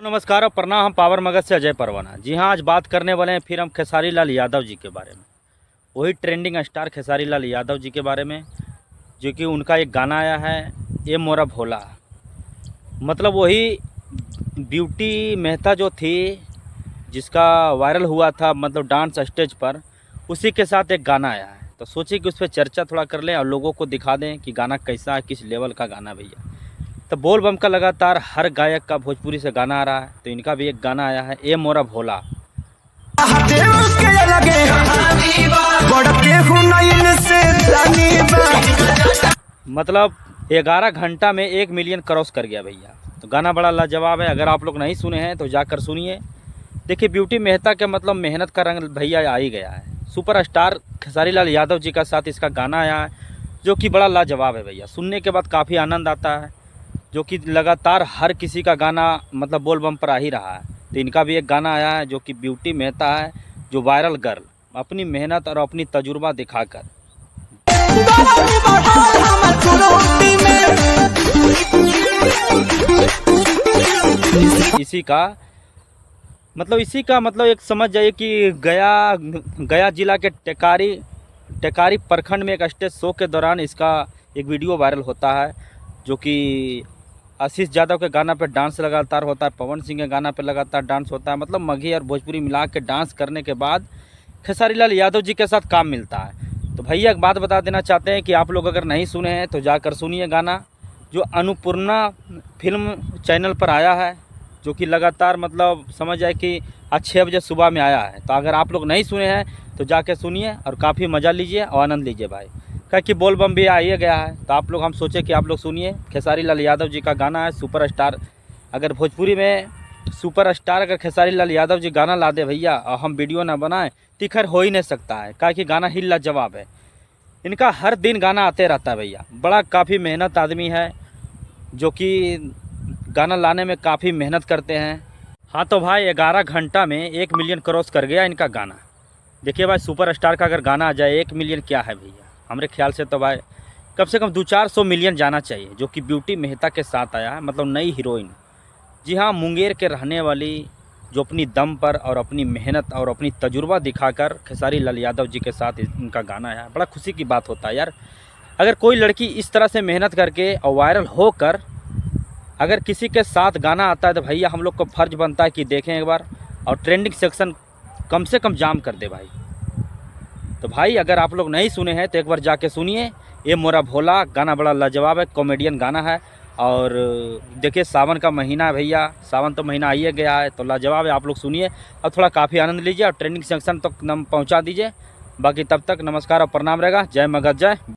नमस्कार और प्रणाम। हम पावर मगध से अजय परवाना। जी हाँ, आज बात करने वाले हैं फिर हम खेसारी लाल यादव जी के बारे में। वही ट्रेंडिंग स्टार खेसारी लाल यादव जी के बारे में, जो कि उनका एक गाना आया है ए मोरा भोला। मतलब वही ब्यूटी मेहता जो थी, जिसका वायरल हुआ था मतलब डांस स्टेज पर, उसी के साथ एक गाना आया है। तो सोचिए कि उस पर चर्चा थोड़ा कर लें और लोगों को दिखा दें कि गाना कैसा है, किस लेवल का गाना भैया। तो बोल बम का लगातार हर गायक का भोजपुरी से गाना आ रहा है, तो इनका भी एक गाना आया है ए मोरा भोला। मतलब 11 घंटा में 1 मिलियन क्रॉस कर गया भैया। तो गाना बड़ा लाजवाब है। अगर आप लोग नहीं सुने हैं तो जाकर सुनिए। देखिए, ब्यूटी मेहता के मतलब मेहनत का रंग भैया आ ही गया है। सुपरस्टार खेसारी लाल यादव जी का साथ इसका गाना आया है, जो कि बड़ा लाजवाब है भैया। सुनने के बाद काफ़ी आनंद आता है, जो कि लगातार हर किसी का गाना मतलब बोल बम पर आ ही रहा है। तो इनका भी एक गाना आया है जो कि ब्यूटी मेहता है, जो वायरल गर्ल अपनी मेहनत और अपनी तजुर्बा दिखाकर इसी का मतलब एक समझ जाइए कि गया जिला के टेकारी प्रखंड में एक स्टेज शो के दौरान इसका एक वीडियो वायरल होता है, जो कि आशीष यादव के गाना पे डांस लगातार होता है, पवन सिंह के गाना पे लगातार डांस होता है। मतलब मगही और भोजपुरी मिला के डांस करने के बाद खेसारी लाल यादव जी के साथ काम मिलता है। तो भैया एक बात बता देना चाहते हैं कि आप लोग अगर नहीं सुने हैं तो जाकर सुनिए गाना, जो अन्नपूर्णा फिल्म चैनल पर आया है, जो कि लगातार मतलब समझ जाए कि आज 6 बजे सुबह में आया है। तो अगर आप लोग नहीं सुने हैं तो जाके सुनिए और काफ़ी मज़ा लीजिए और आनंद लीजिए भाई। क्या कि बोल बम भी आ ही गया है, तो आप लोग हम सोचे कि आप लोग सुनिए। खेसारी लाल यादव जी का गाना है सुपरस्टार। अगर भोजपुरी में सुपरस्टार अगर खेसारी लाल यादव जी गाना ला दे भैया और हम वीडियो ना बनाएं, तिखर हो ही नहीं सकता है। क्या कि गाना ही लाजवाब है। इनका हर दिन गाना आते रहता है भैया। बड़ा काफ़ी मेहनत आदमी है, जो कि गाना लाने में काफ़ी मेहनत करते हैं। हाँ तो भाई 11 घंटा में 1 मिलियन क्रॉस कर गया इनका गाना। देखिए भाई, सुपरस्टार का अगर गाना आ जाए 1 मिलियन क्या है भैया। हमारे ख्याल से तो भाई कम से कम 200-400 मिलियन जाना चाहिए, जो कि ब्यूटी मेहता के साथ आया है। मतलब नई हीरोइन। जी हाँ, मुंगेर के रहने वाली, जो अपनी दम पर और अपनी मेहनत और अपनी तजुर्बा दिखाकर खेसारी लाल यादव जी के साथ इनका गाना आया। बड़ा खुशी की बात होता है यार। अगर कोई लड़की इस तरह से मेहनत करके और वायरल होकर अगर किसी के साथ गाना आता है, तो भैया हम लोग को फ़र्ज बनता है कि देखें एक बार और ट्रेंडिंग सेक्शन कम से कम जाम कर दे भाई। तो भाई अगर आप लोग नहीं सुने हैं तो एक बार जाके सुनिए। ए मोरा भोला गाना बड़ा लाजवाब है, कॉमेडियन गाना है। और देखिए, सावन का महीना है भैया, सावन तो महीना आइए गया है, तो लाजवाब है। आप लोग सुनिए और थोड़ा काफ़ी आनंद लीजिए और ट्रेंडिंग सेक्शन तक पहुंचा दीजिए। बाकी तब तक नमस्कार और प्रणाम रहेगा। जय मगध जय।